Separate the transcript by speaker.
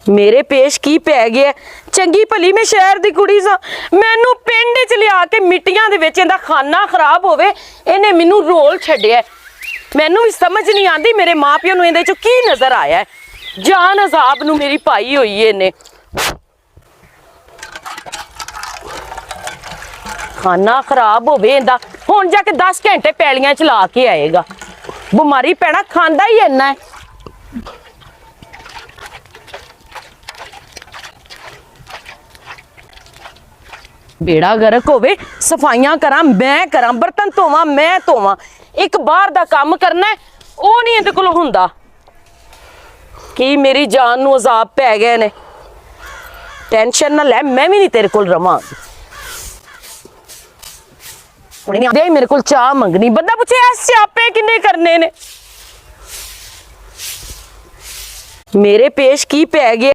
Speaker 1: मेरे पेश की पै गया। चंगी भली मैं शहर की कुड़ी सा, मैनू पिंड च लिया के मिट्टियां दे विच इहदा खाना खराब होवे, इहने मैनू रोल छड्डिया। मैनू भी समझ नहीं आती मेरे माँ प्यो नूं इहदे चों की नज़र आया है। जान अजाब नूं मेरी पाई होई है इहने। खाना खराब होवे इहदा, हुण जाके 10 घंटे पैलियां च ला के आएगा। बीमारी पैना खांदा ही इन्ना है। बेड़ा गर्क होवे, सफाइयां करा मैं करा, बर्तन धोवां मैं धोवां, एक बाहर दा काम करना है वो नहीं इहदे कोलों हुंदा। कि मेरी जान नूं अजाब पै गए ने। टेंशन ना लै, मैं भी नहीं तेरे कोल रवांगी। दे मेरे को चाह मंगनी, बंदा पूछे ऐ स्यापे किन्ने करने ने। मेरे पेश की पै गए।